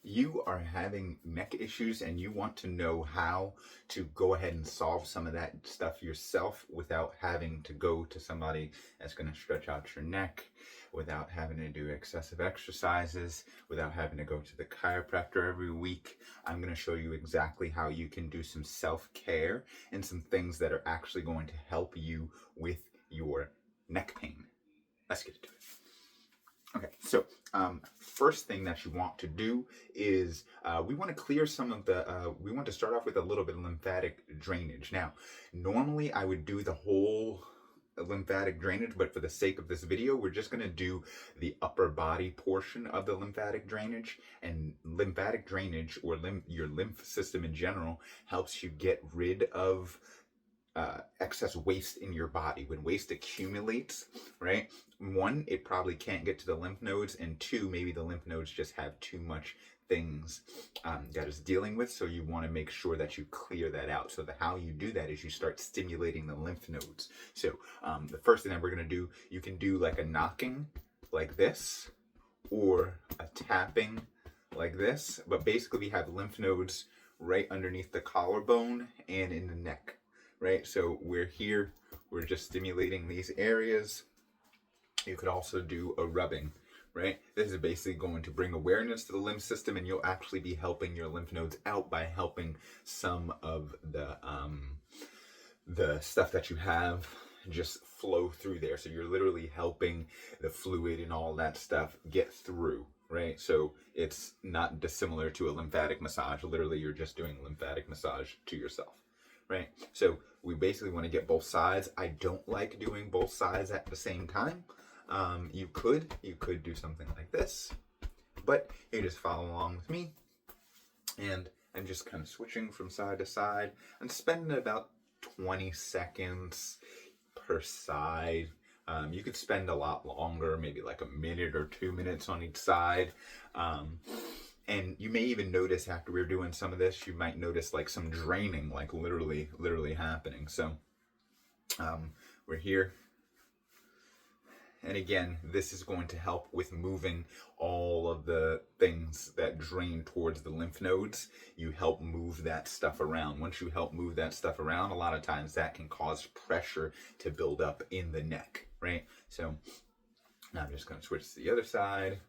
you are having neck issues and you want to know how to go ahead and solve some of that stuff yourself without having to go to somebody that's going to stretch out your neck, without having to do excessive exercises, without having to go to the chiropractor every week, I'm going to show you exactly how you can do some self-care and some things that are actually going to help you with your neck pain. Let's get into it. Okay, so first thing that you want to do is we want to clear some of the, we want to start off with a little bit of lymphatic drainage. Now, normally I would do the whole lymphatic drainage, but for the sake of this video, we're just going to do the upper body portion of the lymphatic drainage. And lymphatic drainage, or your lymph system in general, helps you get rid of excess waste in your body. When waste accumulates, right, one, it probably can't get to the lymph nodes, and two, maybe the lymph nodes just have too much things that it's dealing with, so you want to make sure that you clear that out. So how you do that is you start stimulating the lymph nodes. So the first thing that we're going to do, you can do like a knocking like this, or a tapping like this, but basically we have lymph nodes right underneath the collarbone and in the neck. Right, so we're here, we're just stimulating these areas. You could also do a rubbing, right? This is basically going to bring awareness to the lymph system, and you'll actually be helping your lymph nodes out by helping some of the stuff that you have just flow through there. So you're literally helping the fluid and all that stuff get through, right? So it's not dissimilar to a lymphatic massage. Literally, you're just doing lymphatic massage to yourself. Right, so we basically want to get both sides. I don't like doing both sides at the same time. You could do something like this, but you just follow along with me, and I'm just kind of switching from side to side and spending about 20 seconds per side. You could spend a lot longer, maybe like a minute or 2 minutes on each side. And you may even notice after we're doing some of this, you might notice like some draining, like literally happening. So we're here. And again, this is going to help with moving all of the things that drain towards the lymph nodes. You help move that stuff around. Once you help move that stuff around, a lot of times that can cause pressure to build up in the neck, right? So now I'm just going to switch to the other side,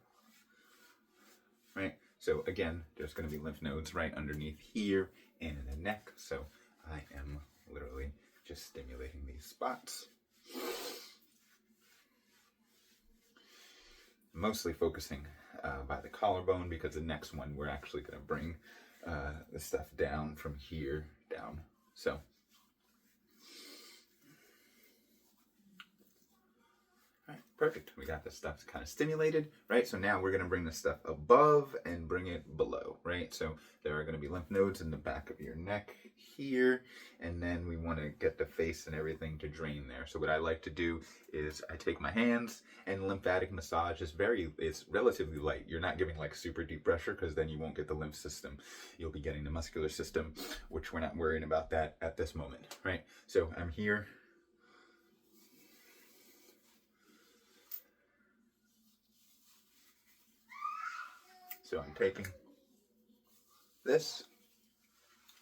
right? So again, there's going to be lymph nodes right underneath here and in the neck. So I am literally just stimulating these spots. Mostly focusing by the collarbone, because the next one we're actually going to bring the stuff down from here down. So perfect. We got this stuff kind of stimulated, right? So now we're going to bring the stuff above and bring it below, right? So there are going to be lymph nodes in the back of your neck here, and then we want to get the face and everything to drain there. So what I like to do is I take my hands, and lymphatic massage is it's relatively light. You're not giving like super deep pressure, because then you won't get the lymph system. You'll be getting the muscular system, which we're not worrying about that at this moment, right? So I'm here. So I'm taking this,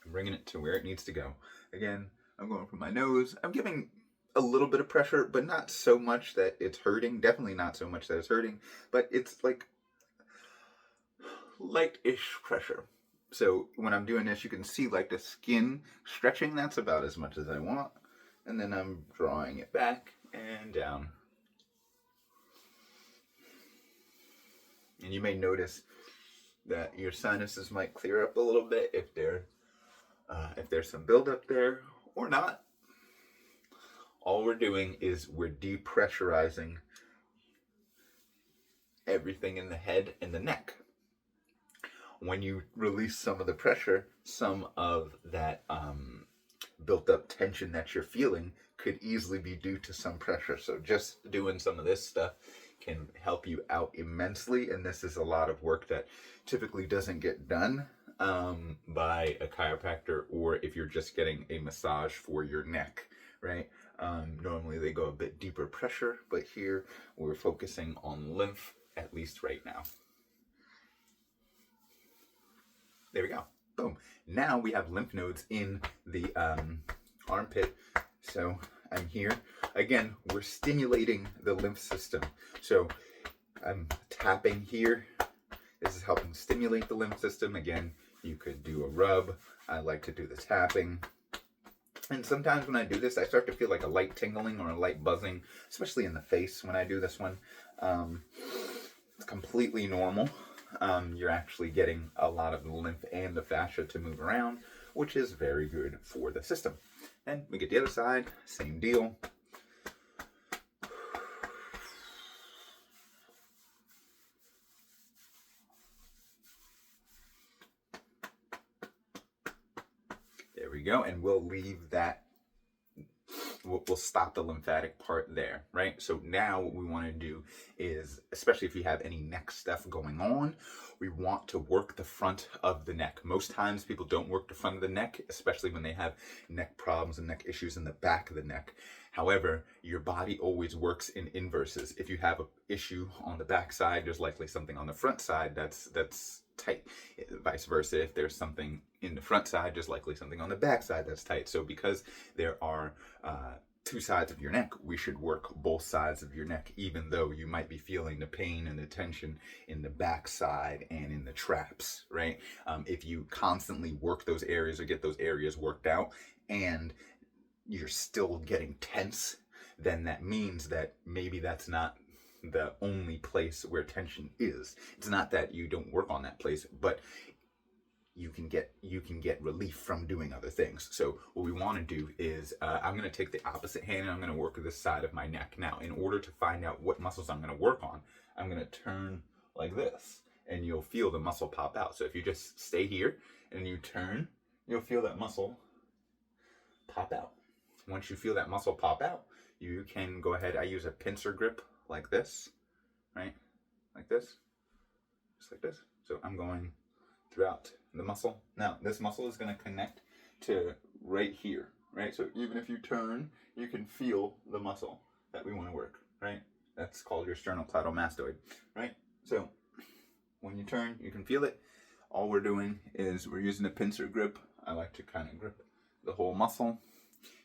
I'm bringing it to where it needs to go. Again, I'm going from my nose. I'm giving a little bit of pressure, but not so much that it's hurting. Definitely not so much that it's hurting, but it's like light-ish pressure. So when I'm doing this, you can see like the skin stretching. That's about as much as I want. And then I'm drawing it back and down. And you may notice that your sinuses might clear up a little bit if there's some buildup there or not. All we're doing is we're depressurizing everything in the head and the neck. When you release some of the pressure, some of that built up tension that you're feeling could easily be due to some pressure. So just doing some of this stuff can help you out immensely, and this is a lot of work that typically doesn't get done by a chiropractor, or if you're just getting a massage for your neck, right? Normally they go a bit deeper pressure, but here we're focusing on lymph, at least right now. There we go. Boom. Now we have lymph nodes in the armpit. So I'm here. Again, we're stimulating the lymph system. So I'm tapping here. This is helping stimulate the lymph system. Again, you could do a rub. I like to do the tapping. And sometimes when I do this, I start to feel like a light tingling or a light buzzing, especially in the face when I do this one. It's completely normal. You're actually getting a lot of the lymph and the fascia to move around, which is very good for the system. And we get the other side, same deal. There we go, and we'll leave that. We'll stop the lymphatic part there, right? So now what we want to do is, especially if you have any neck stuff going on, we want to work the front of the neck. Most times people don't work the front of the neck, especially when they have neck problems and neck issues in the back of the neck. However, your body always works in inverses. If you have an issue on the back side, there's likely something on the front side that's tight. Vice versa, if there's something in the front side, there's likely something on the back side that's tight. So because there are two sides of your neck, we should work both sides of your neck, even though you might be feeling the pain and the tension in the back side and in the traps, right? If you constantly work those areas or get those areas worked out and you're still getting tense, then that means that maybe that's not the only place where tension is. It's not that you don't work on that place, but you can get relief from doing other things. So what we want to do is I'm going to take the opposite hand and I'm going to work this side of my neck. Now, in order to find out what muscles I'm going to work on, I'm going to turn like this and you'll feel the muscle pop out. So if you just stay here and you turn, you'll feel that muscle pop out. Once you feel that muscle pop out, you can go ahead. I use a pincer grip like this, right? Like this, just like this. So I'm going throughout the muscle. Now, this muscle is going to connect to right here, right? So even if you turn, you can feel the muscle that we want to work, right? That's called your sternocleidomastoid, right? So when you turn, you can feel it. All we're doing is we're using a pincer grip. I like to kind of grip the whole muscle.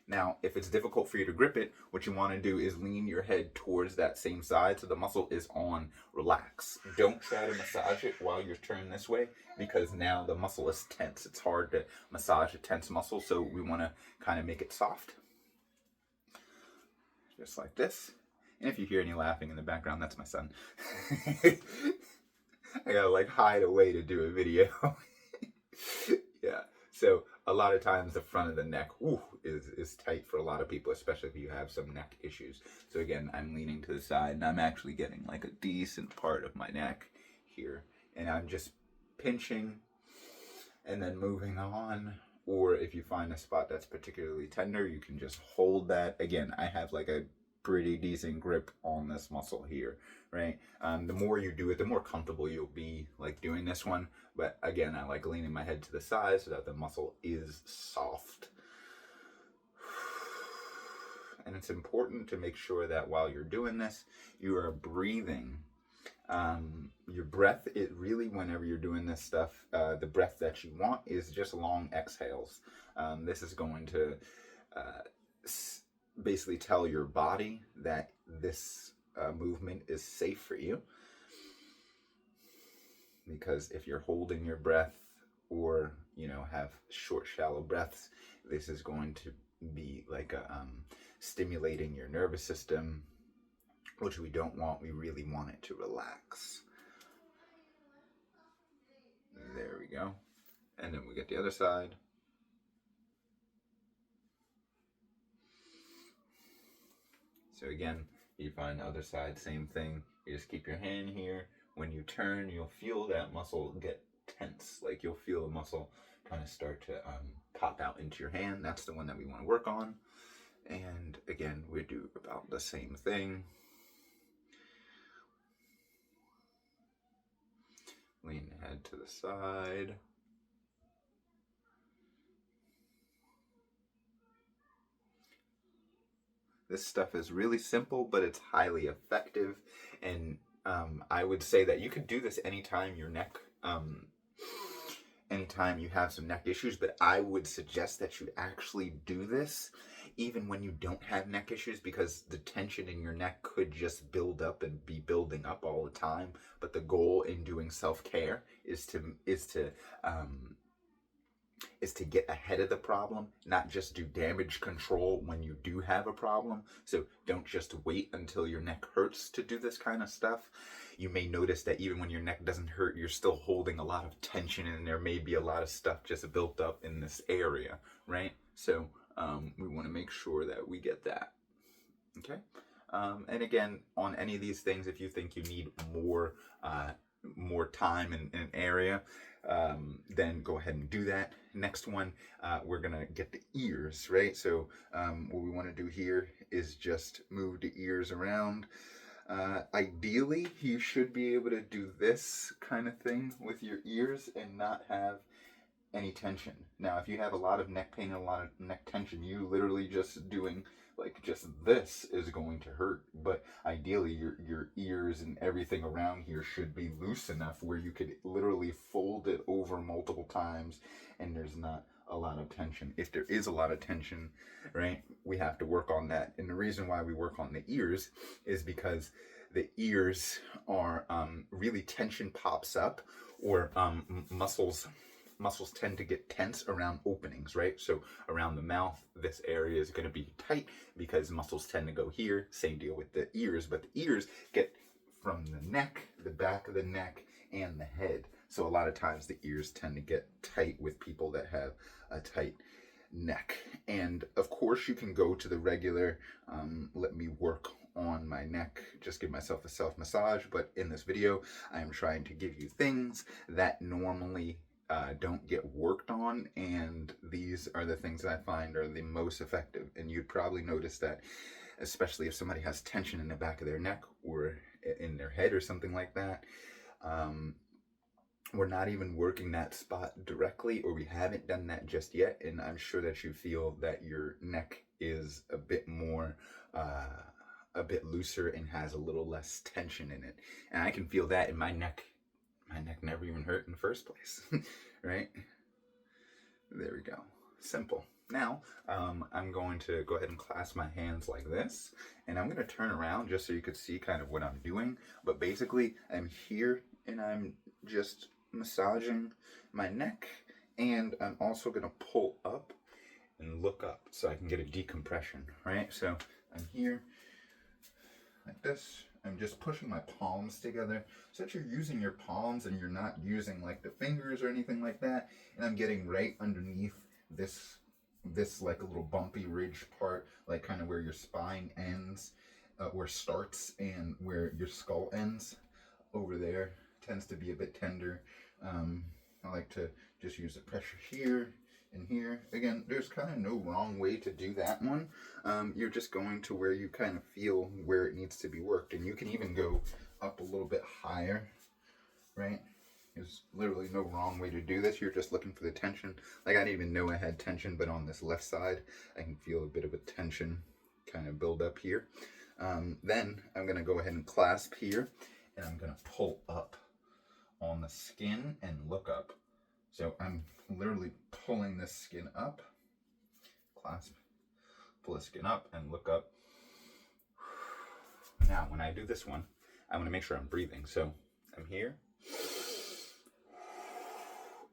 Now, if it's difficult for you to grip it, what you want to do is lean your head towards that same side so the muscle is on relax. Don't try to massage it while you're turned this way because now the muscle is tense. It's hard to massage a tense muscle, so we want to kind of make it soft. Just like this. And if you hear any laughing in the background, that's my son. I gotta like hide away to do a video. Yeah. So a lot of times the front of the neck is tight for a lot of people, especially if you have some neck issues. So again, I'm leaning to the side and I'm actually getting like a decent part of my neck here. And I'm just pinching and then moving on. Or if you find a spot that's particularly tender, you can just hold that. Again, I have like a pretty decent grip on this muscle here, right? The more you do it, the more comfortable you'll be like doing this one. But again, I like leaning my head to the side so that the muscle is soft. And it's important to make sure that while you're doing this, you are breathing. Your breath, it really, whenever you're doing this stuff, the breath that you want is just long exhales. This is going to basically tell your body that this movement is safe for you. Because if you're holding your breath or, have short, shallow breaths, this is going to be like stimulating your nervous system, which we don't want. We really want it to relax. There we go. And then we get the other side. So again, you find the other side, same thing. You just keep your hand here. When you turn, you'll feel that muscle get tense. Like you'll feel the muscle kind of start to pop out into your hand. That's the one that we want to work on. And again, we do about the same thing. Lean the head to the side. This stuff is really simple, but it's highly effective. And I would say that you could do this anytime your neck time you have some neck issues, but I would suggest that you actually do this even when you don't have neck issues, because the tension in your neck could just build up and be building up all the time. But the goal in doing self-care um, is to get ahead of the problem, not just do damage control when you do have a problem. So don't just wait until your neck hurts to do this kind of stuff. You may notice that even when your neck doesn't hurt, you're still holding a lot of tension, and there may be a lot of stuff just built up in this area, right? So we want to make sure that we get that. Okay. And again, on any of these things, if you think you need more time in an area, then go ahead and do that. Next one, we're gonna get the ears, right? So what we want to do here is just move the ears around. Ideally, you should be able to do this kind of thing with your ears and not have any tension. Now, if you have a lot of neck pain and a lot of neck tension, you literally just doing like just this is going to hurt. But ideally, your ears and everything around here should be loose enough where you could literally fold it over multiple times and there's not a lot of tension. If there is a lot of tension, right, we have to work on that. And the reason why we work on the ears is because the ears are really tension pops up, or muscles tend to get tense around openings, right? So around the mouth, this area is going to be tight because muscles tend to go here. Same deal with the ears, but the ears get from the neck, the back of the neck, and the head. So a lot of times the ears tend to get tight with people that have a tight neck. And of course you can go to the regular, let me work on my neck, just give myself a self massage. But in this video, I am trying to give you things that normally don't get worked on, and these are the things that I find are the most effective. And you'd probably notice that, especially if somebody has tension in the back of their neck or in their head or something like that, we're not even working that spot directly, or we haven't done that just yet. And I'm sure that you feel that your neck is a bit more a bit looser and has a little less tension in it. And I can feel that in my neck. My neck never even hurt in the first place, right? There we go. Simple. Now, I'm going to go ahead and clasp my hands like this, and I'm going to turn around just so you could see kind of what I'm doing. But basically, I'm here and I'm just massaging my neck, and I'm also going to pull up and look up so I can get a decompression, right? So I'm here like this. I'm just pushing my palms together so that you're using your palms and you're not using like the fingers or anything like that. And I'm getting right underneath this like a little bumpy ridge part, like kind of where your spine ends, or starts, and where your skull ends. Over there tends to be a bit tender. I like to just use the pressure here and here. Again, there's kind of no wrong way to do that one. You're just going to where you kind of feel where it needs to be worked. And you can even go up a little bit higher, right? There's literally no wrong way to do this. You're just looking for the tension. Like, I didn't even know I had tension, but on this left side, I can feel a bit of a tension kind of build up here. Then I'm going to go ahead and clasp here, and I'm going to pull up on the skin and look up. So I'm literally pulling this skin up, clasp, pull the skin up and look up. Now, when I do this one, I want to make sure I'm breathing. So I'm here,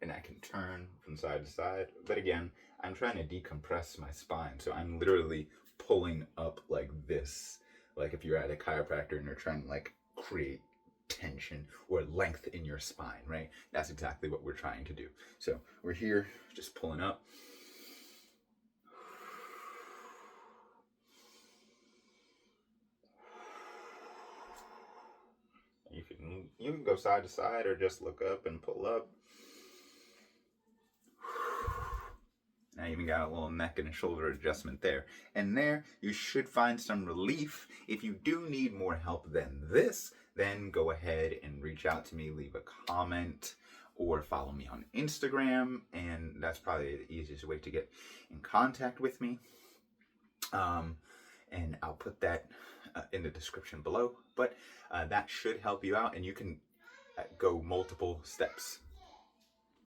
and I can turn from side to side. But again, I'm trying to decompress my spine. So I'm literally pulling up like this. Like if you're at a chiropractor and they're trying to like create tension or length in your spine, right? That's exactly what we're trying to do. So we're here just pulling up. You can go side to side or just look up and pull up. I even got a little neck and shoulder adjustment there. And there, you should find some relief. If you do need more help than this, then go ahead and reach out to me, leave a comment, or follow me on Instagram. And that's probably the easiest way to get in contact with me. And I'll put that in the description below. But that should help you out, and you can go multiple steps.